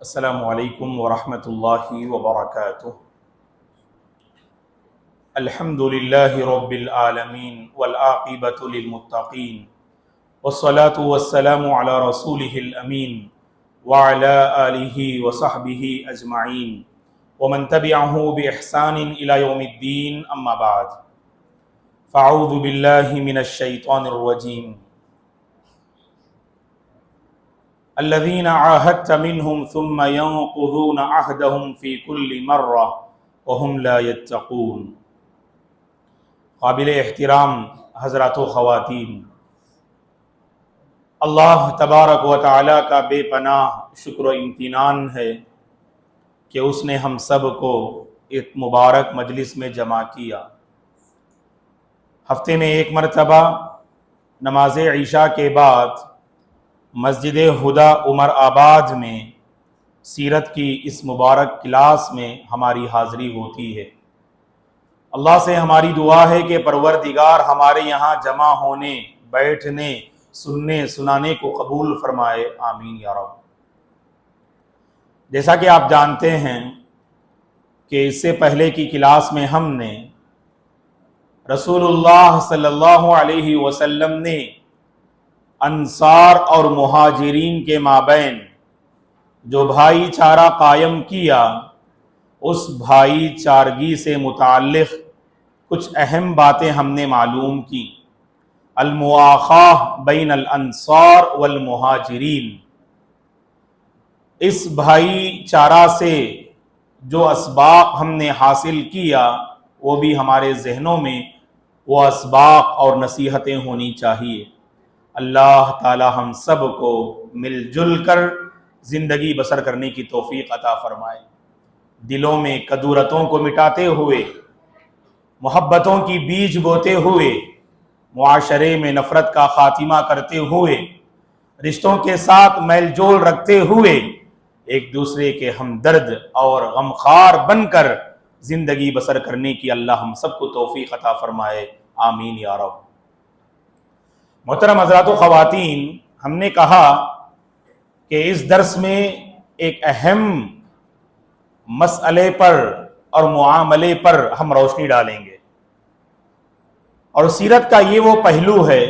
السلام علیکم ورحمۃ اللہ وبرکاتہ۔ الحمد للہ رب العالمین والعاقبۃ للمتقین والصلاة والسلام علی رسولہ الامین وعلی آلہ وصحبہ اجمعین ومن تبعہ بإحسان الی یوم الدین، اما بعد فاعوذ باللہ من الشیطان الرجیم۔ الذين عاهدت منهم ثم ينقضون عهدهم في كل مرة وهم لا يتقون۔ قابل احترام حضرات و خواتین، اللہ تبارک و تعالی کا بے پناہ شکر و امتنان ہے کہ اس نے ہم سب کو ایک مبارک مجلس میں جمع کیا۔ ہفتے میں ایک مرتبہ نماز عشاء کے بعد مسجد ہدا عمر آباد میں سیرت کی اس مبارک کلاس میں ہماری حاضری ہوتی ہے۔ اللہ سے ہماری دعا ہے کہ پروردگار ہمارے یہاں جمع ہونے، بیٹھنے، سننے، سنانے کو قبول فرمائے، آمین یا رب۔ جیسا کہ آپ جانتے ہیں کہ اس سے پہلے کی کلاس میں ہم نے رسول اللہ صلی اللہ علیہ وسلم نے انصار اور مہاجرین کے مابین جو بھائی چارہ قائم کیا، اس بھائی چارگی سے متعلق کچھ اہم باتیں ہم نے معلوم کی۔ المواخاہ بین الانصار والمہاجرین، اس بھائی چارہ سے جو اسباق ہم نے حاصل کیا وہ بھی ہمارے ذہنوں میں وہ اسباق اور نصیحتیں ہونی چاہیے۔ اللہ تعالی ہم سب کو مل جل کر زندگی بسر کرنے کی توفیق عطا فرمائے، دلوں میں کدورتوں کو مٹاتے ہوئے، محبتوں کی بیج بوتے ہوئے، معاشرے میں نفرت کا خاتمہ کرتے ہوئے، رشتوں کے ساتھ میل جول رکھتے ہوئے، ایک دوسرے کے ہمدرد اور غمخوار بن کر زندگی بسر کرنے کی اللہ ہم سب کو توفیق عطا فرمائے، آمین یا رب۔ محترم حضرات و خواتین، ہم نے کہا کہ اس درس میں ایک اہم مسئلے پر اور معاملے پر ہم روشنی ڈالیں گے، اور سیرت کا یہ وہ پہلو ہے،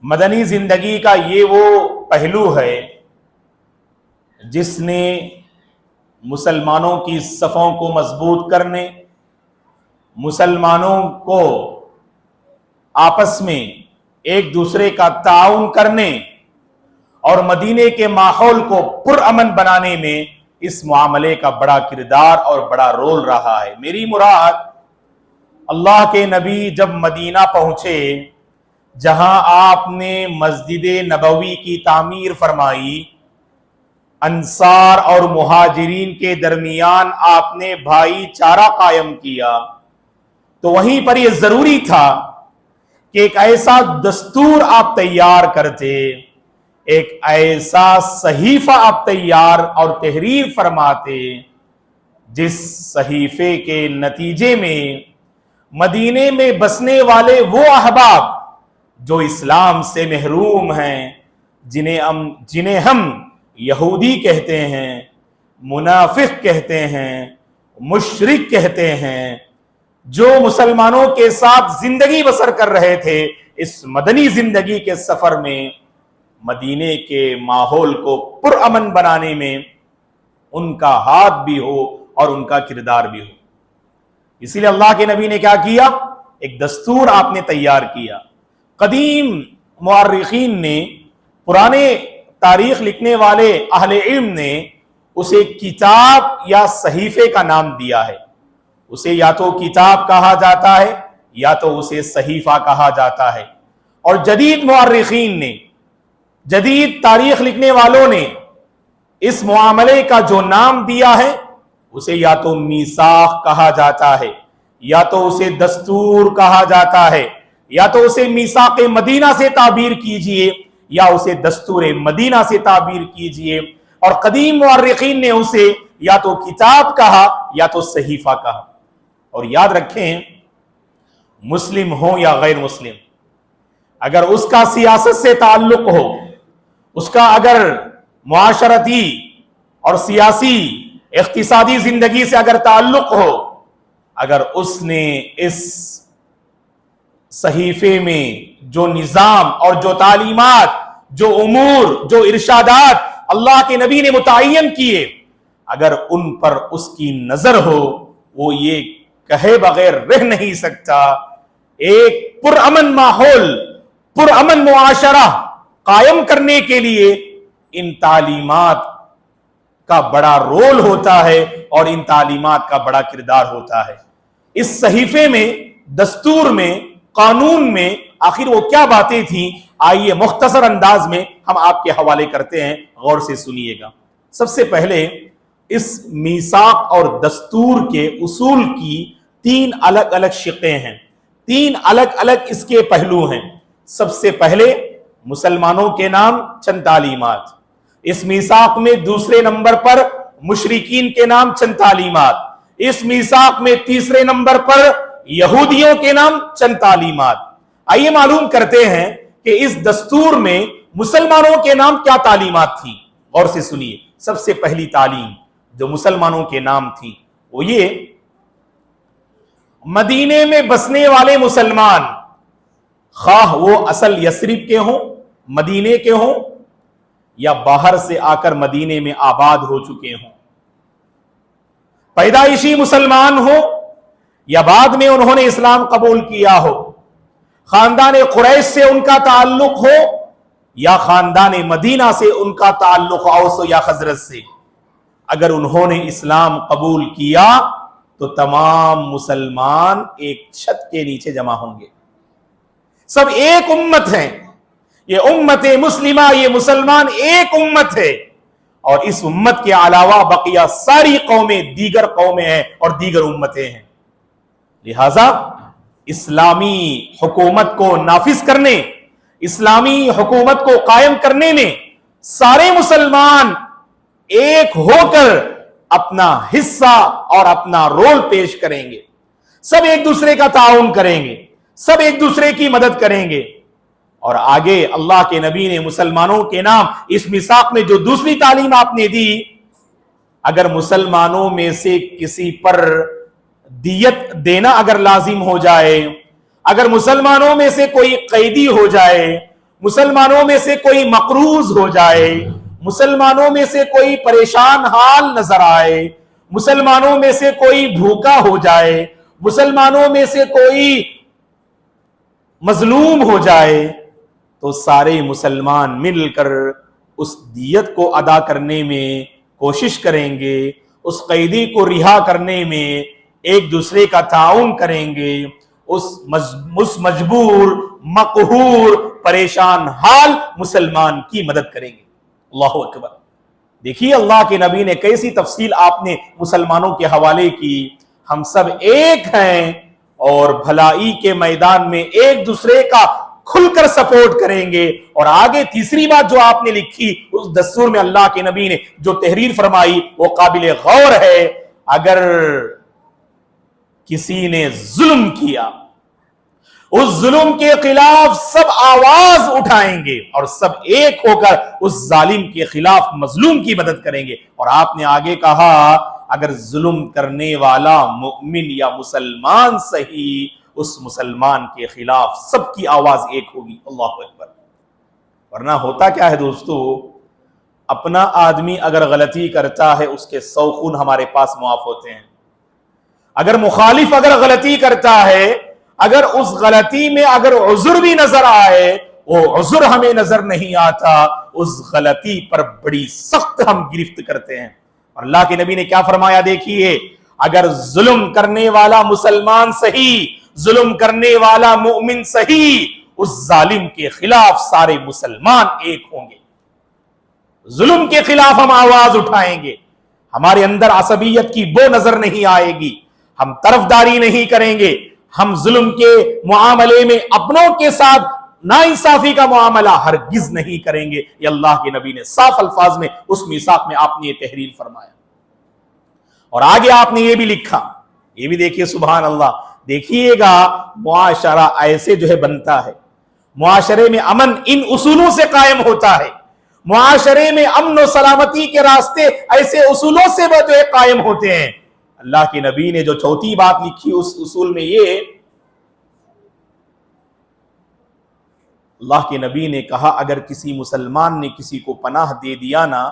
مدنی زندگی کا یہ وہ پہلو ہے جس نے مسلمانوں کی صفوں کو مضبوط کرنے، مسلمانوں کو آپس میں ایک دوسرے کا تعاون کرنے اور مدینے کے ماحول کو پرامن بنانے میں اس معاملے کا بڑا کردار اور بڑا رول رہا ہے۔ میری مراد، اللہ کے نبی جب مدینہ پہنچے، جہاں آپ نے مسجد نبوی کی تعمیر فرمائی، انصار اور مہاجرین کے درمیان آپ نے بھائی چارہ قائم کیا، تو وہیں پر یہ ضروری تھا کہ ایک ایسا دستور آپ تیار کرتے، ایک ایسا صحیفہ آپ تیار اور تحریر فرماتے جس صحیفے کے نتیجے میں مدینے میں بسنے والے وہ احباب جو اسلام سے محروم ہیں، جنہیں ہم یہودی کہتے ہیں، منافق کہتے ہیں، مشرک کہتے ہیں، جو مسلمانوں کے ساتھ زندگی بسر کر رہے تھے، اس مدنی زندگی کے سفر میں مدینے کے ماحول کو پرامن بنانے میں ان کا ہاتھ بھی ہو اور ان کا کردار بھی ہو۔ اسی لیے اللہ کے نبی نے کیا کیا؟ ایک دستور آپ نے تیار کیا۔ قدیم مورخین نے، پرانے تاریخ لکھنے والے اہل علم نے اسے کتاب یا صحیفے کا نام دیا ہے۔ اسے یا تو کتاب کہا جاتا ہے یا تو اسے صحیفہ کہا جاتا ہے، اور جدید مورخین نے، جدید تاریخ لکھنے والوں نے اس معاملے کا جو نام دیا ہے اسے یا تو میثاق کہا جاتا ہے، یا تو اسے دستور کہا جاتا ہے، یا تو اسے میثاق مدینہ سے تعبیر کیجئے یا اسے دستور مدینہ سے تعبیر کیجئے، اور قدیم مورخین نے اسے یا تو کتاب کہا یا تو صحیفہ کہا۔ اور یاد رکھیں، مسلم ہو یا غیر مسلم، اگر اس کا سیاست سے تعلق ہو، اس کا اگر معاشرتی اور سیاسی اقتصادی زندگی سے اگر تعلق ہو، اگر اس نے اس صحیفے میں جو نظام اور جو تعلیمات، جو امور، جو ارشادات اللہ کے نبی نے متعین کیے، اگر ان پر اس کی نظر ہو، وہ یہ کہے بغیر رہ نہیں سکتا۔ ایک پرامن ماحول، پرامن معاشرہ قائم کرنے کے لیے ان تعلیمات کا بڑا رول ہوتا ہے اور ان تعلیمات کا بڑا کردار ہوتا ہے۔ اس صحیفے میں، دستور میں، قانون میں آخر وہ کیا باتیں تھیں، آئیے مختصر انداز میں ہم آپ کے حوالے کرتے ہیں، غور سے سنیے گا۔ سب سے پہلے اس میثاق اور دستور کے اصول کی تین الگ الگ شقیں ہیں، تین الگ الگ اس کے پہلو ہیں۔ سب سے پہلے مسلمانوں کے نام چند تعلیمات، اس میثاق میں دوسرے نمبر پر مشرکین کے نام چند تعلیمات، اس میثاق میں تیسرے نمبر پر یہودیوں کے نام چند تعلیمات۔ آئیے معلوم کرتے ہیں کہ اس دستور میں مسلمانوں کے نام کیا تعلیمات تھی، غور سے سنیے۔ سب سے پہلی تعلیم جو مسلمانوں کے نام تھی وہ یہ، مدینے میں بسنے والے مسلمان، خواہ وہ اصل یثرب کے ہوں، مدینے کے ہوں، یا باہر سے آ کر مدینے میں آباد ہو چکے ہوں، پیدائشی مسلمان ہو یا بعد میں انہوں نے اسلام قبول کیا ہو، خاندان قریش سے ان کا تعلق ہو یا خاندان مدینہ سے ان کا تعلق اوس یا خزرج سے، اگر انہوں نے اسلام قبول کیا تو تمام مسلمان ایک چھت کے نیچے جمع ہوں گے، سب ایک امت ہیں، یہ امت مسلمہ، یہ مسلمان ایک امت ہے، اور اس امت کے علاوہ بقیہ ساری قومیں دیگر قومیں ہیں اور دیگر امتیں ہیں۔ لہذا اسلامی حکومت کو نافذ کرنے، اسلامی حکومت کو قائم کرنے میں سارے مسلمان ایک ہو کر اپنا حصہ اور اپنا رول پیش کریں گے، سب ایک دوسرے کا تعاون کریں گے، سب ایک دوسرے کی مدد کریں گے۔ اور آگے اللہ کے نبی نے مسلمانوں کے نام اس میثاق میں جو دوسری تعلیم آپ نے دی، اگر مسلمانوں میں سے کسی پر دیت دینا اگر لازم ہو جائے، اگر مسلمانوں میں سے کوئی قیدی ہو جائے، مسلمانوں میں سے کوئی مقروض ہو جائے، مسلمانوں میں سے کوئی پریشان حال نظر آئے، مسلمانوں میں سے کوئی بھوکا ہو جائے، مسلمانوں میں سے کوئی مظلوم ہو جائے، تو سارے مسلمان مل کر اس دیت کو ادا کرنے میں کوشش کریں گے، اس قیدی کو رہا کرنے میں ایک دوسرے کا تعاون کریں گے، اس مجبور، مقہور، پریشان حال مسلمان کی مدد کریں گے۔ اللہ اکبر! دیکھیے اللہ کے نبی نے کیسی تفصیل آپ نے مسلمانوں کے حوالے کی۔ ہم سب ایک ہیں اور بھلائی کے میدان میں ایک دوسرے کا کھل کر سپورٹ کریں گے۔ اور آگے تیسری بات جو آپ نے لکھی اس دستور میں، اللہ کے نبی نے جو تحریر فرمائی وہ قابل غور ہے۔ اگر کسی نے ظلم کیا، اس ظلم کے خلاف سب آواز اٹھائیں گے اور سب ایک ہو کر اس ظالم کے خلاف مظلوم کی مدد کریں گے۔ اور آپ نے آگے کہا اگر ظلم کرنے والا مؤمن یا مسلمان صحیح، اس مسلمان کے خلاف سب کی آواز ایک ہوگی۔ اللہ اکبر! ورنہ ہوتا کیا ہے دوستو، اپنا آدمی اگر غلطی کرتا ہے اس کے 100 خون ہمارے پاس معاف ہوتے ہیں، اگر مخالف اگر غلطی کرتا ہے، اگر اس غلطی میں اگر عذر بھی نظر آئے، وہ عذر ہمیں نظر نہیں آتا، اس غلطی پر بڑی سخت ہم گرفت کرتے ہیں۔ اور اللہ کے نبی نے کیا فرمایا دیکھیے، اگر ظلم کرنے والا مسلمان صحیح، ظلم کرنے والا مومن صحیح، اس ظالم کے خلاف سارے مسلمان ایک ہوں گے، ظلم کے خلاف ہم آواز اٹھائیں گے، ہمارے اندر عصبیت کی بو نظر نہیں آئے گی، ہم طرفداری نہیں کریں گے، ہم ظلم کے معاملے میں اپنوں کے ساتھ ناانصافی کا معاملہ ہرگز نہیں کریں گے۔ یہ اللہ کے نبی نے صاف الفاظ میں اس میثاق میں آپ نے یہ تحریر فرمایا۔ اور آگے آپ نے یہ بھی لکھا، یہ بھی دیکھیے سبحان اللہ، دیکھیے گا معاشرہ ایسے جو ہے بنتا ہے، معاشرے میں امن ان اصولوں سے قائم ہوتا ہے، معاشرے میں امن و سلامتی کے راستے ایسے اصولوں سے وہ جو ہے قائم ہوتے ہیں۔ اللہ کے نبی نے جو چوتھی بات لکھی اس اصول میں یہ، اللہ کے نبی نے کہا اگر کسی مسلمان نے کسی کو پناہ دے دیا نا،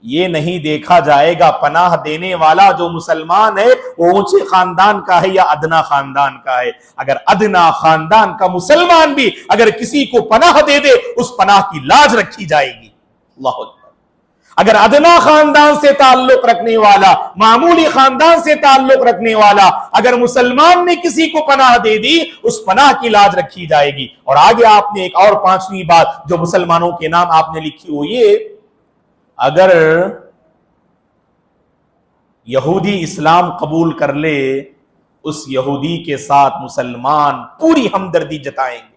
یہ نہیں دیکھا جائے گا پناہ دینے والا جو مسلمان ہے وہ اونچے خاندان کا ہے یا ادنا خاندان کا ہے۔ اگر ادنا خاندان کا مسلمان بھی اگر کسی کو پناہ دے دے، اس پناہ کی لاج رکھی جائے گی۔ اللہ اکبر۔ اگر ادنا خاندان سے تعلق رکھنے والا، معمولی خاندان سے تعلق رکھنے والا اگر مسلمان نے کسی کو پناہ دے دی، اس پناہ کی لاج رکھی جائے گی۔ اور آگے آپ نے ایک اور پانچویں بات جو مسلمانوں کے نام آپ نے لکھی وہ یہ، اگر یہودی اسلام قبول کر لے، اس یہودی کے ساتھ مسلمان پوری ہمدردی جتائیں گے،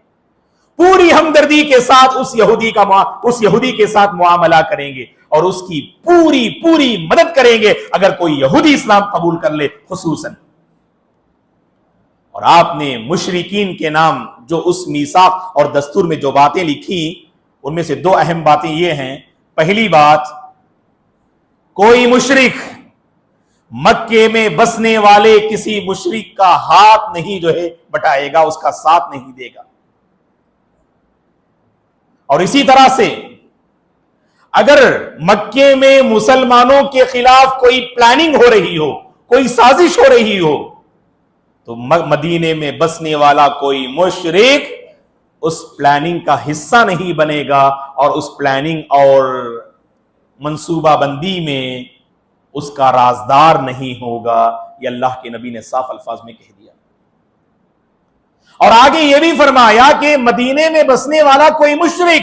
پوری ہمدردی کے ساتھ اس یہودی کے ساتھ معاملہ کریں گے اور اس کی پوری مدد کریں گے اگر کوئی یہودی اسلام قبول کر لے خصوصاً۔ اور آپ نے مشرکین کے نام جو اس میثاق اور دستور میں جو باتیں لکھی، ان میں سے دو اہم باتیں یہ ہیں۔ پہلی بات، کوئی مشرک مکے میں بسنے والے کسی مشرک کا ہاتھ نہیں جو ہے بٹائے گا، اس کا ساتھ نہیں دے گا۔ اور اسی طرح سے اگر مکے میں مسلمانوں کے خلاف کوئی پلاننگ ہو رہی ہو، کوئی سازش ہو رہی ہو، تو مدینے میں بسنے والا کوئی مشرک اس پلاننگ کا حصہ نہیں بنے گا اور اس پلاننگ اور منصوبہ بندی میں اس کا رازدار نہیں ہوگا۔ یہ اللہ کے نبی نے صاف الفاظ میں کہہ دیا۔ اور آگے یہ بھی فرمایا کہ مدینے میں بسنے والا کوئی مشرک،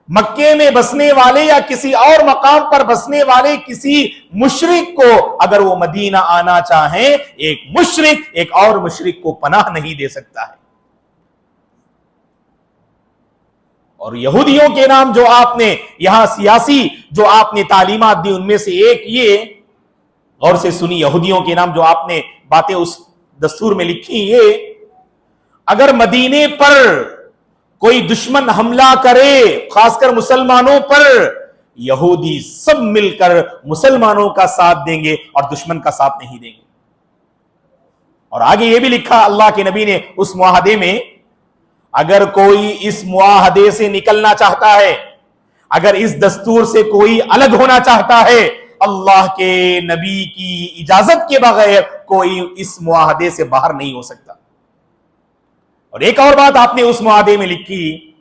مکے میں بسنے والے یا کسی اور مقام پر بسنے والے کسی مشرک کو اگر وہ مدینہ آنا چاہیں، ایک مشرک ایک اور مشرک کو پناہ نہیں دے سکتا ہے۔ اور یہودیوں کے نام جو آپ نے یہاں سیاسی جو آپ نے تعلیمات دی، ان میں سے ایک یہ، غور سے سنی، یہودیوں کے نام جو آپ نے باتیں اس دستور میں لکھی، یہ اگر مدینے پر کوئی دشمن حملہ کرے خاص کر مسلمانوں پر، یہودی سب مل کر مسلمانوں کا ساتھ دیں گے اور دشمن کا ساتھ نہیں دیں گے۔ اور آگے یہ بھی لکھا اللہ کے نبی نے اس معاہدے میں، اگر کوئی اس معاہدے سے نکلنا چاہتا ہے، اگر اس دستور سے کوئی الگ ہونا چاہتا ہے، اللہ کے نبی کی اجازت کے بغیر کوئی اس معاہدے سے باہر نہیں ہو سکتا۔ اور ایک اور بات آپ نے اس معاہدے میں لکھی،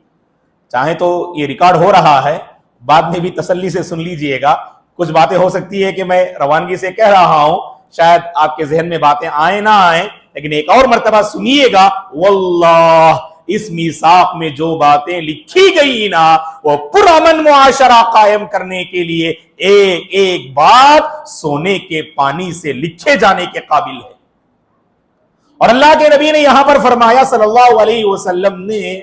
چاہے تو یہ ریکارڈ ہو رہا ہے، بعد میں بھی تسلی سے سن لیجئے گا، کچھ باتیں ہو سکتی ہے کہ میں روانگی سے کہہ رہا ہوں، شاید آپ کے ذہن میں باتیں آئیں نہ آئیں، لیکن ایک اور مرتبہ سنیے گا، واللہ اس میثاق میں جو باتیں لکھی گئی نا، وہ پرامن معاشرہ قائم کرنے کے لیے ایک ایک بات سونے کے پانی سے لکھے جانے کے قابل ہے۔ اور اللہ کے نبی نے یہاں پر فرمایا صلی اللہ علیہ وسلم نے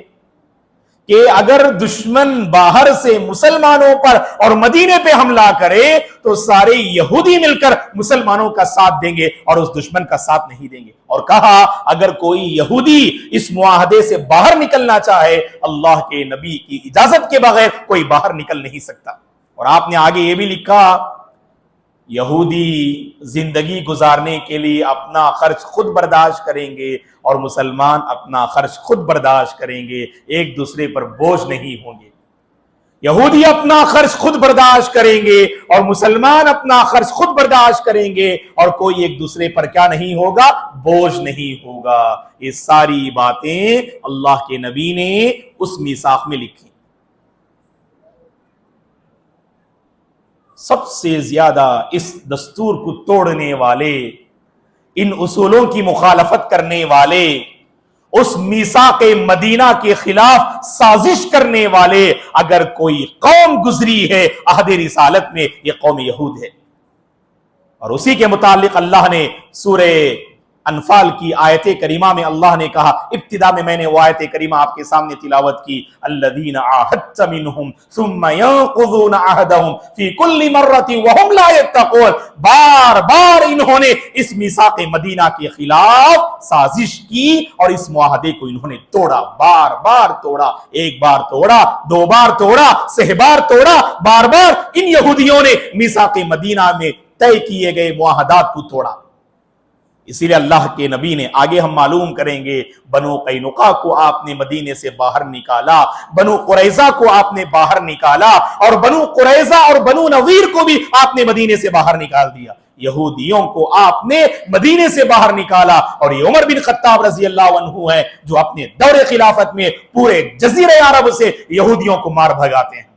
کہ اگر دشمن باہر سے مسلمانوں پر اور مدینے پہ حملہ کرے تو سارے یہودی مل کر مسلمانوں کا ساتھ دیں گے اور اس دشمن کا ساتھ نہیں دیں گے۔ اور کہا اگر کوئی یہودی اس معاہدے سے باہر نکلنا چاہے، اللہ کے نبی کی اجازت کے بغیر کوئی باہر نکل نہیں سکتا۔ اور آپ نے آگے یہ بھی لکھا، یہودی زندگی گزارنے کے لیے اپنا خرچ خود برداشت کریں گے اور مسلمان اپنا خرچ خود برداشت کریں گے، ایک دوسرے پر بوجھ نہیں ہوں گے۔ یہودی اپنا خرچ خود برداشت کریں گے اور مسلمان اپنا خرچ خود برداشت کریں گے اور کوئی ایک دوسرے پر کیا نہیں ہوگا؟ بوجھ نہیں ہوگا۔ یہ ساری باتیں اللہ کے نبی نے اس میثاق میں لکھی۔ سب سے زیادہ اس دستور کو توڑنے والے، ان اصولوں کی مخالفت کرنے والے، اس میثاق مدینہ کے خلاف سازش کرنے والے اگر کوئی قوم گزری ہے عہد رسالت میں، یہ قوم یہود ہے۔ اور اسی کے متعلق اللہ نے سورہ انفال کی آیت کریمہ میں اللہ نے کہا، ابتدا میں میں نے وہ آیت کریمہ آپ کے سامنے تلاوت کی، الذین عاہدت منہم ثم ینقضون عہدہم فی کل مرۃ وہم لا یتقون، بار بار انہوں نے اس میثاق مدینہ کے خلاف سازش کی اور اس معاہدے کو انہوں نے توڑا، بار بار توڑا، ایک بار توڑا، دو بار توڑا، 6 بار توڑا، بار بار ان یہودیوں نے میثاق مدینہ میں طے کیے گئے معاہدات کو توڑا۔ اسی لیے اللہ کے نبی نے، آگے ہم معلوم کریں گے، بنو قینقاع کو آپ نے مدینے سے باہر نکالا، بنو قریظہ کو آپ نے باہر نکالا، اور بنو قریظہ اور بنو نذیر کو بھی آپ نے مدینے سے باہر نکال دیا۔ یہودیوں کو آپ نے مدینے سے باہر نکالا، اور یہ عمر بن خطاب رضی اللہ عنہ ہے جو اپنے دور خلافت میں پورے جزیرہ عرب سے یہودیوں کو مار بھگاتے ہیں،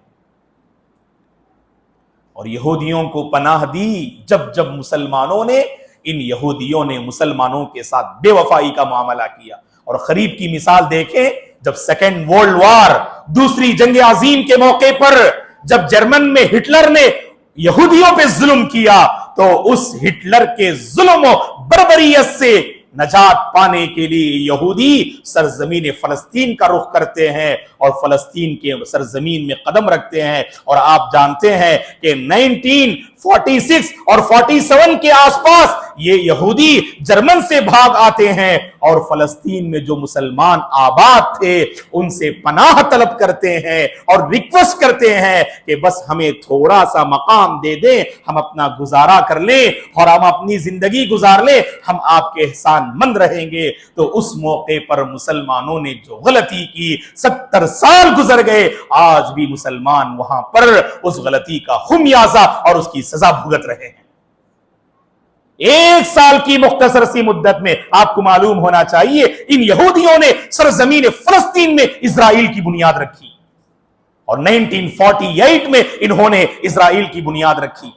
اور یہودیوں کو پناہ دی جب جب مسلمانوں نے، ان یہودیوں نے مسلمانوں کے ساتھ بے وفائی کا معاملہ کیا۔ اور قریب کی مثال دیکھیں، جب سیکنڈ ورلڈ وار، دوسری جنگ عظیم کے موقع پر جب جرمن میں ہٹلر نے یہودیوں پہ ظلم کیا، تو اس ہٹلر کے ظلم و بربریت سے نجات پانے کے لیے یہودی سرزمین فلسطین کا رخ کرتے ہیں اور فلسطین کے سرزمین میں قدم رکھتے ہیں۔ اور آپ جانتے ہیں کہ 1946 اور 47 کے آس پاس یہ یہودی جرمن سے بھاگ آتے ہیں اور فلسطین میں جو مسلمان آباد تھے ان سے پناہ طلب کرتے ہیں اور ریکویسٹ کرتے ہیں کہ بس ہمیں تھوڑا سا مقام دے دیں، ہم اپنا گزارا کر لیں اور ہم اپنی زندگی گزار لیں، ہم آپ کے احسان مند رہیں گے۔ تو اس موقع پر مسلمانوں نے جو غلطی کی، 70 سال گزر گئے، آج بھی مسلمان وہاں پر اس غلطی کا خمیازہ اور اس کی سزا بھگت رہے ہیں۔ 1 سال کی مختصر سی مدت میں آپ کو معلوم ہونا چاہیے ان یہودیوں نے سرزمین فلسطین میں اسرائیل کی بنیاد رکھی، اور 1948 میں انہوں نے اسرائیل کی بنیاد رکھی،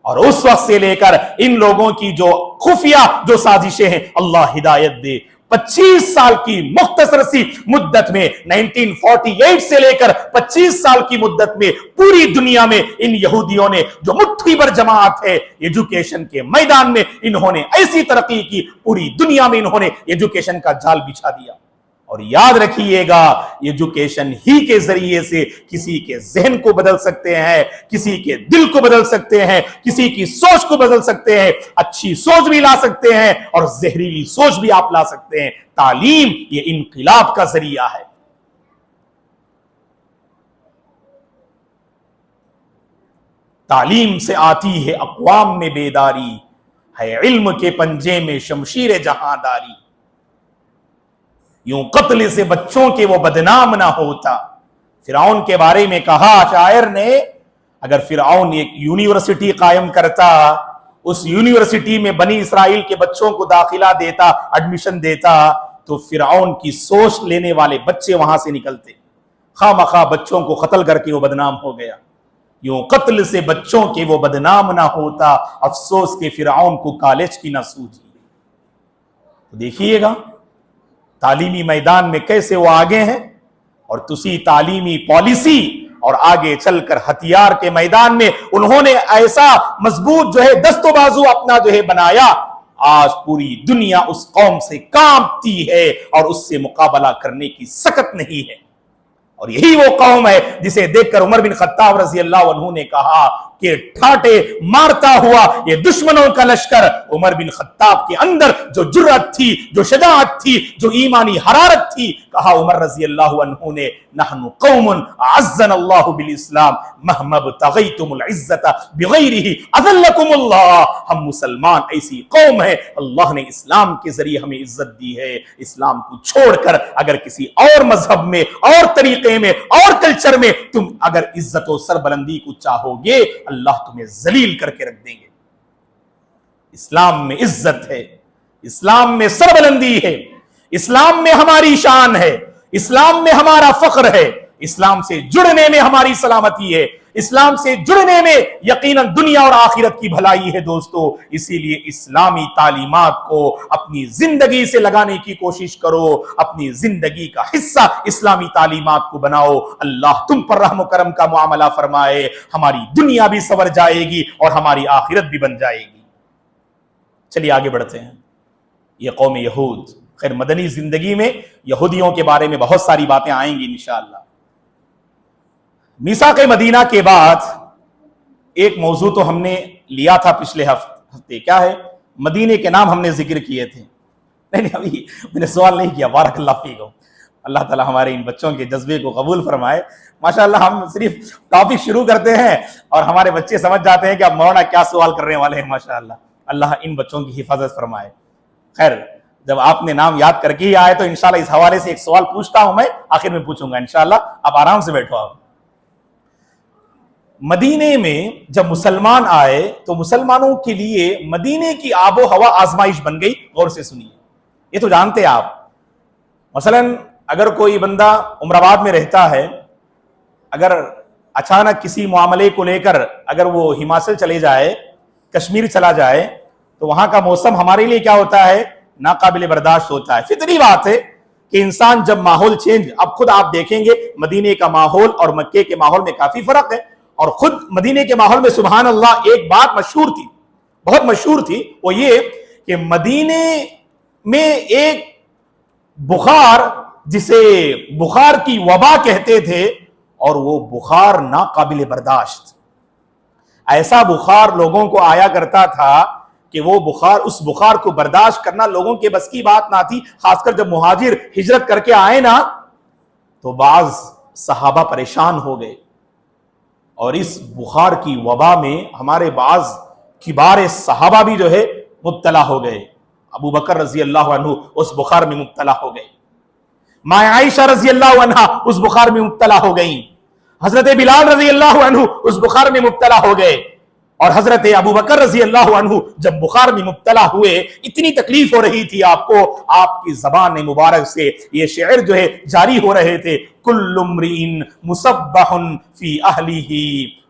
اور اس وقت سے لے کر ان لوگوں کی جو خفیہ جو سازشیں ہیں، اللہ ہدایت دے، 25 سال کی مختصر سی مدت میں، 1948 سے لے کر 25 سال کی مدت میں پوری دنیا میں ان یہودیوں نے جو مٹھی بھر جماعت ہے ایجوکیشن کے میدان میں، انہوں نے ایسی ترقی کی، پوری دنیا میں انہوں نے ایجوکیشن کا جال بچھا دیا۔ اور یاد رکھیے گا، ایجوکیشن ہی کے ذریعے سے کسی کے ذہن کو بدل سکتے ہیں، کسی کے دل کو بدل سکتے ہیں، کسی کی سوچ کو بدل سکتے ہیں، اچھی سوچ بھی لا سکتے ہیں اور زہریلی سوچ بھی آپ لا سکتے ہیں۔ تعلیم یہ انقلاب کا ذریعہ ہے۔ تعلیم سے آتی ہے اقوام میں بیداری، ہے علم کے پنجے میں شمشیر جہاں داری، یوں قتل سے بچوں کے وہ بدنام نہ ہوتا۔ فرعون کے بارے میں کہا شاعر نے، اگر فرعون ایک یونیورسٹی قائم کرتا، اس یونیورسٹی میں بنی اسرائیل کے بچوں کو داخلہ دیتا، ایڈمیشن دیتا، تو فرعون کی سوچ لینے والے بچے وہاں سے نکلتے، خواہ مخواہ بچوں کو قتل کر کے وہ بدنام ہو گیا۔ یوں قتل سے بچوں کے وہ بدنام نہ ہوتا، افسوس کہ فرعون کو کالج کی نہ سوجی۔ دیکھیے گا تعلیمی میدان میں کیسے وہ آگے ہیں، اور تسی تعلیمی پالیسی اور آگے چل کر ہتھیار کے میدان میں انہوں نے ایسا مضبوط جو ہے دست و بازو اپنا جو ہے بنایا، آج پوری دنیا اس قوم سے کانپتی ہے اور اس سے مقابلہ کرنے کی سکت نہیں ہے۔ اور یہی وہ قوم ہے جسے دیکھ کر عمر بن خطاب رضی اللہ عنہ نے کہا کہ ٹھاٹے مارتا ہوا یہ دشمنوں کا لشکر، عمر بن خطاب کے اندر جو جرأت تھی، جو شجاعت تھی، جو ایمانی حرارت تھی، کہا عمر رضی اللہ عنہ نے، نحن قوم اعزنا اللہ بالاسلام مہما ابتغیتم العزت بغیرہ اذلکم اللہ، ہم مسلمان ایسی قوم ہے، اللہ نے اسلام کے ذریعے ہمیں عزت دی ہے، اسلام کو چھوڑ کر اگر کسی اور مذہب میں، اور طریقے میں، اور کلچر میں تم اگر عزت و سربلندی کو چاہو گے، اللہ تمہیں ذلیل کر کے رکھ دیں گے۔ اسلام میں عزت ہے، اسلام میں سربلندی ہے، اسلام میں ہماری شان ہے، اسلام میں ہمارا فخر ہے، اسلام سے جڑنے میں ہماری سلامتی ہے، اسلام سے جڑنے میں یقیناً دنیا اور آخرت کی بھلائی ہے دوستو۔ اسی لیے اسلامی تعلیمات کو اپنی زندگی سے لگانے کی کوشش کرو، اپنی زندگی کا حصہ اسلامی تعلیمات کو بناؤ، اللہ تم پر رحم و کرم کا معاملہ فرمائے، ہماری دنیا بھی سنور جائے گی اور ہماری آخرت بھی بن جائے گی۔ چلیے آگے بڑھتے ہیں۔ یہ قوم یہود. خیر مدنی زندگی میں یہودیوں کے بارے میں بہت ساری باتیں آئیں گی انشاءاللہ. میثاق مدینہ کے بعد ایک موضوع تو ہم نے لیا تھا پچھلے ہفتے. کیا ہے؟ مدینے کے نام ہم نے ذکر کیے تھے. نہیں ابھی میں نے سوال نہیں کیا. بارک اللہ فیکم. اللہ تعالیٰ ہمارے ان بچوں کے جذبے کو قبول فرمائے. ماشاءاللہ ہم صرف ٹاپک شروع کرتے ہیں اور ہمارے بچے سمجھ جاتے ہیں کہ اب مولانا کیا سوال کرنے والے ہیں. ماشاءاللہ اللہ ان بچوں کی حفاظت فرمائے. خیر جب آپ نے نام یاد کر کے ہی آئے تو انشاءاللہ اس حوالے سے ایک سوال پوچھتا ہوں میں, آخر میں پوچھوں گا انشاءاللہ. آپ آرام سے بیٹھو. آپ مدینے میں جب مسلمان آئے تو مسلمانوں کے لیے مدینے کی آب و ہوا آزمائش بن گئی. غور سے سنیے, یہ تو جانتے ہیں آپ. مثلا اگر کوئی بندہ عمر آباد میں رہتا ہے, اگر اچانک کسی معاملے کو لے کر اگر وہ ہماچل چلے جائے, کشمیر چلا جائے, تو وہاں کا موسم ہمارے لیے کیا ہوتا ہے؟ ناقابل برداشت ہوتا ہے. فطری بات ہے کہ انسان جب ماحول چینج, اب خود آپ دیکھیں گے مدینے کا ماحول اور مکے کے ماحول میں کافی فرق ہے. اور خود مدینے کے ماحول میں سبحان اللہ ایک بات مشہور تھی, بہت مشہور تھی, وہ یہ کہ مدینے میں ایک بخار جسے بخار کی وبا کہتے تھے, اور وہ بخار ناقابل برداشت. ایسا بخار لوگوں کو آیا کرتا تھا کہ وہ بخار, اس بخار کو برداشت کرنا لوگوں کے بس کی بات نہ تھی. خاص کر جب مہاجر ہجرت کر کے آئے نا تو بعض صحابہ پریشان ہو گئے, اور اس بخار کی وبا میں ہمارے بعض کبار صحابہ بھی جو ہے مبتلا ہو گئے. ابو بکر رضی اللہ عنہ اس بخار میں مبتلا ہو گئے, ماں عائشہ رضی اللہ عنہ اس بخار میں مبتلا ہو گئیں, حضرت بلال رضی اللہ عنہ اس بخار میں مبتلا ہو گئے, اور حضرت ابو بکر رضی اللہ عنہ جب بخار میں مبتلا ہوئے اتنی تکلیف ہو رہی تھی آپ کو, آپ کی زبان مبارک سے یہ شعر جو ہے جاری ہو رہے تھے, کل امرئ مصبح فی اہلہ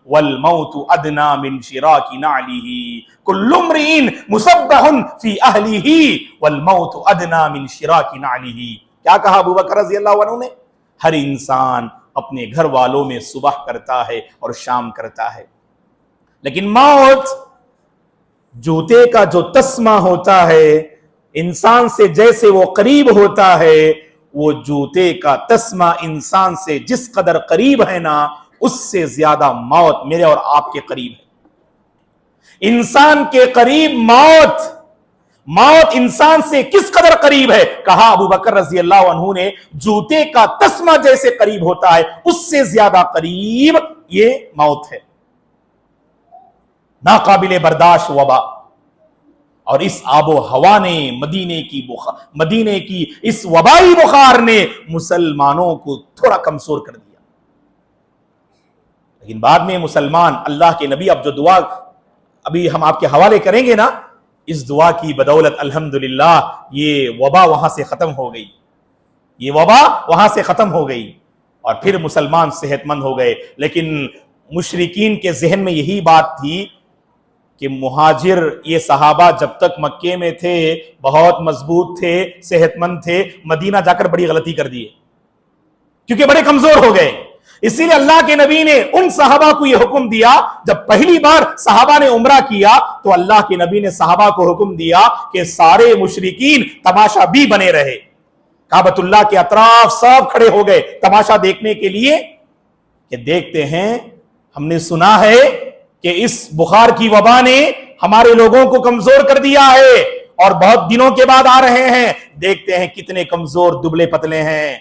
والموت ادنی من شراک نعلہ, کل امرئ مصبح فی اہلہ والموت ادنی من شراک نعلہ. کیا کہا ابو بکر رضی اللہ عنہ نے؟ ہر انسان اپنے گھر والوں میں صبح کرتا ہے اور شام کرتا ہے, لیکن موت جوتے کا جو تسمہ ہوتا ہے, انسان سے جیسے وہ قریب ہوتا ہے, وہ جوتے کا تسمہ انسان سے جس قدر قریب ہے نا, اس سے زیادہ موت میرے اور آپ کے قریب ہے. انسان کے قریب موت, موت انسان سے کس قدر قریب ہے؟ کہا ابو بکر رضی اللہ عنہ نے جوتے کا تسمہ جیسے قریب ہوتا ہے اس سے زیادہ قریب یہ موت ہے. ناقابل برداشت وبا, اور اس آب و ہوا نے مدینے کی اس وبائی بخار نے مسلمانوں کو تھوڑا کمزور کر دیا. لیکن بعد میں مسلمان اللہ کے نبی, اب جو دعا ابھی ہم آپ کے حوالے کریں گے نا, اس دعا کی بدولت الحمدللہ یہ وبا وہاں سے ختم ہو گئی, یہ وبا وہاں سے ختم ہو گئی, اور پھر مسلمان صحت مند ہو گئے. لیکن مشرکین کے ذہن میں یہی بات تھی کہ مہاجر یہ صحابہ جب تک مکے میں تھے بہت مضبوط تھے, صحت مند تھے, مدینہ جا کر بڑی غلطی کر دیے کیونکہ بڑے کمزور ہو گئے. اسی لیے اللہ کے نبی نے ان صحابہ کو یہ حکم دیا, جب پہلی بار صحابہ نے عمرہ کیا تو اللہ کے نبی نے صحابہ کو حکم دیا کہ سارے مشرکین تماشا بھی بنے رہے. کعبۃ اللہ کے اطراف سب کھڑے ہو گئے تماشا دیکھنے کے لیے کہ دیکھتے ہیں, ہم نے سنا ہے کہ اس بخار کی وبا نے ہمارے لوگوں کو کمزور کر دیا ہے, اور بہت دنوں کے بعد آ رہے ہیں, دیکھتے ہیں کتنے کمزور دبلے پتلے ہیں,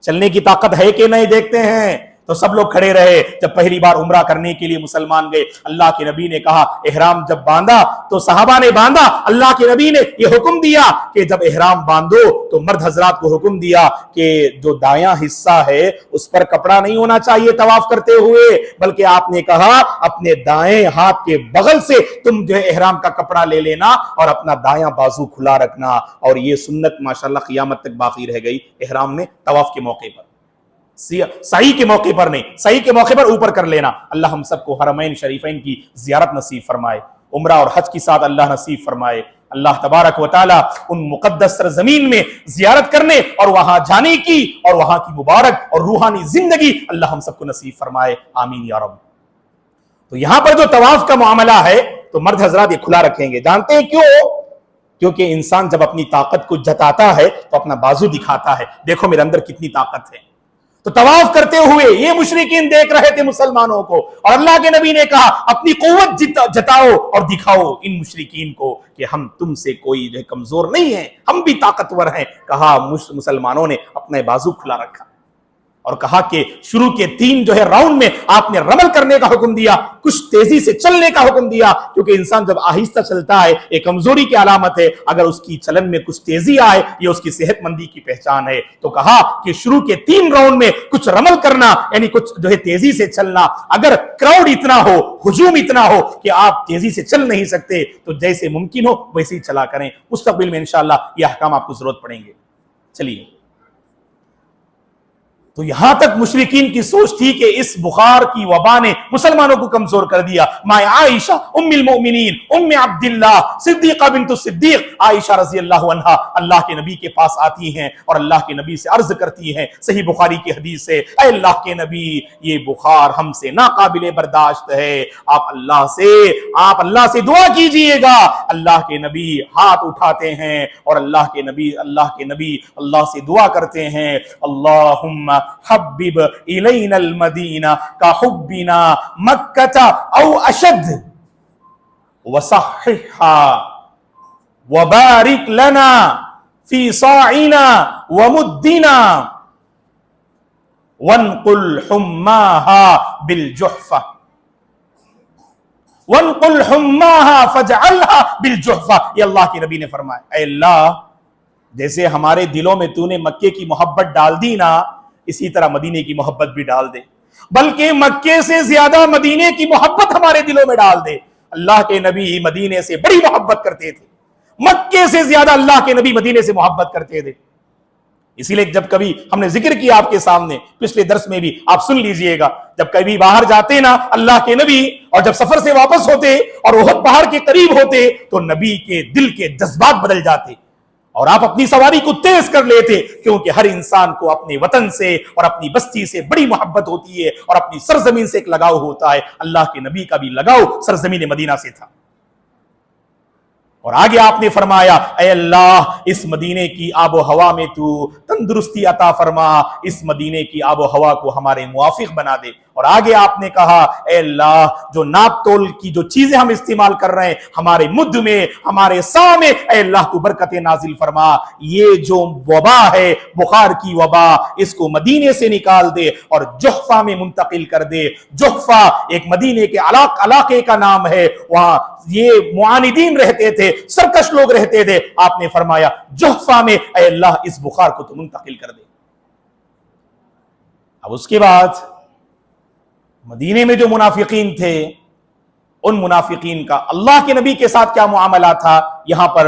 چلنے کی طاقت ہے کہ نہیں دیکھتے ہیں. تو سب لوگ کھڑے رہے. جب پہلی بار عمرہ کرنے کے لیے مسلمان گئے, اللہ کے نبی نے کہا احرام جب باندھا تو صحابہ نے باندھا. اللہ کے نبی نے یہ حکم دیا کہ جب احرام باندھو تو مرد حضرات کو حکم دیا کہ جو دایاں حصہ ہے اس پر کپڑا نہیں ہونا چاہیے طواف کرتے ہوئے, بلکہ آپ نے کہا اپنے دائیں ہاتھ کے بغل سے تم جو ہے احرام کا کپڑا لے لینا اور اپنا دایاں بازو کھلا رکھنا. اور یہ سنت ماشاءاللہ قیامت تک باقی رہ گئی احرام میں طواف کے موقع پر, صحیح کے موقع پر نہیں, صحیح کے موقع پر اوپر کر لینا. اللہ ہم سب کو حرمین شریفین کی زیارت نصیب فرمائے, عمرہ اور حج کی ساتھ اللہ نصیب فرمائے. اللہ تبارک و تعالی ان مقدس سرزمین میں زیارت کرنے اور وہاں جانے کی اور وہاں کی مبارک اور روحانی زندگی اللہ ہم سب کو نصیب فرمائے, آمین یا رب. تو یہاں پر جو طواف کا معاملہ ہے تو مرد حضرات یہ کھلا رکھیں گے. جانتے ہیں کیوں؟ کیونکہ انسان جب اپنی طاقت کو جتاتا ہے تو اپنا بازو دکھاتا ہے، دیکھو میرے اندر کتنی طاقت ہے۔ تو طواف کرتے ہوئے یہ مشرکین دیکھ رہے تھے مسلمانوں کو، اور اللہ کے نبی نے کہا اپنی قوت جتاؤ اور دکھاؤ ان مشرکین کو کہ ہم تم سے کوئی جو کمزور نہیں ہیں، ہم بھی طاقتور ہیں۔ کہا مسلمانوں نے اپنے بازو کھلا رکھا اور کہا کہ شروع کے 3 راؤنڈ میں آپ نے رمل کرنے کا حکم دیا، کچھ تیزی سے چلنے کا حکم دیا، کیونکہ انسان جب آہستہ چلتا ہے ایک کمزوری کی علامت ہے، اگر اس کی چلن میں کچھ تیزی آئے یہ اس کی صحت مندی کی پہچان ہے۔ تو کہا کہ شروع کے 3 راؤنڈ میں کچھ رمل کرنا، یعنی کچھ تیزی سے چلنا، اگر کراؤڈ اتنا ہو، ہجوم اتنا ہو کہ آپ تیزی سے چل نہیں سکتے تو جیسے ممکن ہو ویسے ہی چلا کریں۔ مستقبل میں انشاءاللہ یہ احکام آپ کو ضرورت پڑیں گے۔ چلیے، تو یہاں تک مشرکین کی سوچ تھی کہ اس بخار کی وبا نے مسلمانوں کو کمزور کر دیا۔ ماں عائشہ ام المؤمنین ام عبداللہ صدیقہ بنت الصدیق عائشہ رضی اللہ عنہا اللہ کے نبی کے پاس آتی ہیں اور اللہ کے نبی سے عرض کرتی ہیں، صحیح بخاری کی حدیث ہے، اے اللہ کے نبی یہ بخار ہم سے ناقابل برداشت ہے، آپ اللہ سے دعا کیجئے گا۔ اللہ کے نبی ہاتھ اٹھاتے ہیں اور اللہ کے نبی اللہ سے دعا کرتے ہیں، اللہم حبب الینا المدینہ کا حبنا مکہ او اشد وصححا وبارک لنا فی صاعنا ومدنا وانقل حماها بالجحفہ وانقل حماها فاجعلها بالجحفہ۔ یہ اللہ کے نبی نے فرمایا، اے اللہ جیسے ہمارے دلوں میں تو نے مکے کی محبت ڈال دی نا، اسی طرح مدینے کی محبت بھی ڈال دے، بلکہ مکے سے زیادہ مدینے کی محبت ہمارے دلوں میں ڈال دے۔ اللہ کے نبی مدینے سے بڑی محبت کرتے تھے، مکے سے زیادہ اللہ کے نبی مدینے سے محبت کرتے تھے۔ اسی لیے جب کبھی ہم نے ذکر کیا آپ کے سامنے پچھلے درس میں بھی، آپ سن لیجئے گا، جب کبھی باہر جاتے نا اللہ کے نبی اور جب سفر سے واپس ہوتے اور احد پہاڑ کے قریب ہوتے تو نبی کے دل کے جذبات بدل جاتے اور آپ اپنی سواری کو تیز کر لیتے، کیونکہ ہر انسان کو اپنے وطن سے اور اپنی بستی سے بڑی محبت ہوتی ہے اور اپنی سرزمین سے ایک لگاؤ ہوتا ہے۔ اللہ کے نبی کا بھی لگاؤ سرزمین مدینہ سے تھا۔ اور آگے آپ نے فرمایا، اے اللہ اس مدینے کی آب و ہوا میں تو تندرستی عطا فرما، اس مدینے کی آب و ہوا کو ہمارے موافق بنا دے۔ اور آگے آپ نے کہا، اے اللہ جو ناپ تول کی جو چیزیں ہم استعمال کر رہے ہیں ہمارے مد میں، ہمارے سا میں، اے اللہ تو برکتیں نازل فرما، یہ جو وبا ہے بخار کی وبا اس کو مدینے سے نکال دے اور جحفہ میں منتقل کر دے۔ جحفہ ایک مدینے کے علاقے کا نام ہے، وہاں یہ معاندین رہتے تھے، سرکش لوگ رہتے تھے۔ آپ نے فرمایا جحفہ میں اے اللہ اس بخار کو تو منتقل کر دے۔ اب اس کے بعد مدینے میں جو منافقین تھے ان منافقین کا اللہ کے نبی کے ساتھ کیا معاملہ تھا یہاں پر،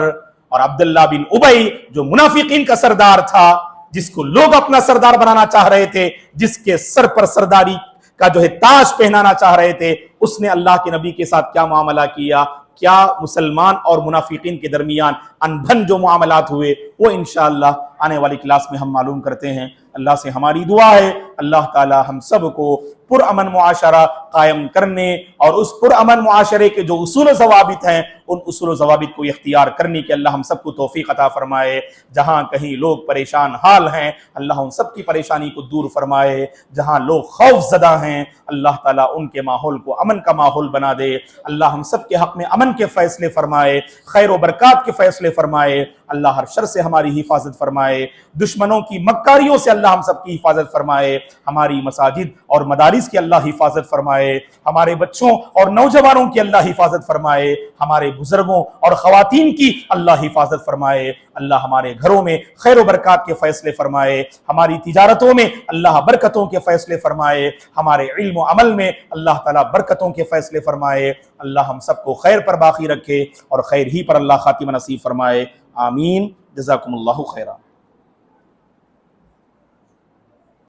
اور عبداللہ بن ابی جو منافقین کا سردار تھا، جس کو لوگ اپنا سردار بنانا چاہ رہے تھے، جس کے سر پر سرداری کا جو ہے تاج پہنانا چاہ رہے تھے، اس نے اللہ کے نبی کے ساتھ کیا معاملہ کیا، کیا مسلمان اور منافقین کے درمیان انبھن جو معاملات ہوئے وہ انشاءاللہ آنے والی کلاس میں ہم معلوم کرتے ہیں۔ اللہ سے ہماری دعا ہے اللہ تعالی ہم سب کو پرامن معاشرہ قائم کرنے اور اس پرامن معاشرے کے جو اصول و ضوابط ہیں ان اصول و ضوابط کو اختیار کرنے کے اللہ ہم سب کو توفیق عطا فرمائے۔ جہاں کہیں لوگ پریشان حال ہیں اللہ ان سب کی پریشانی کو دور فرمائے، جہاں لوگ خوف زدہ ہیں اللہ تعالیٰ ان کے ماحول کو امن کا ماحول بنا دے۔ اللہ ہم سب کے حق میں امن کے فیصلے فرمائے، خیر و برکات کے فیصلے فرمائے۔ اللہ ہر شر سے ہماری حفاظت فرمائے، دشمنوں کی مکاریوں سے اللہ ہم سب کی حفاظت فرمائے، ہماری مساجد اور مدارس کی اللہ حفاظت فرمائے، ہمارے بچوں اور نوجوانوں کی اللہ حفاظت فرمائے، ہمارے بزرگوں اور خواتین کی اللہ حفاظت فرمائے۔ اللہ ہمارے گھروں میں خیر و برکات کے فیصلے فرمائے، ہماری تجارتوں میں اللہ برکتوں کے فیصلے فرمائے، ہمارے علم و عمل میں اللہ تعالیٰ برکتوں کے فیصلے فرمائے۔ اللہ ہم سب کو خیر پر باقی رکھے اور خیر ہی پر اللہ خاتمہ نصیب فرمائے، آمین۔ جزاکم اللہ خیرا۔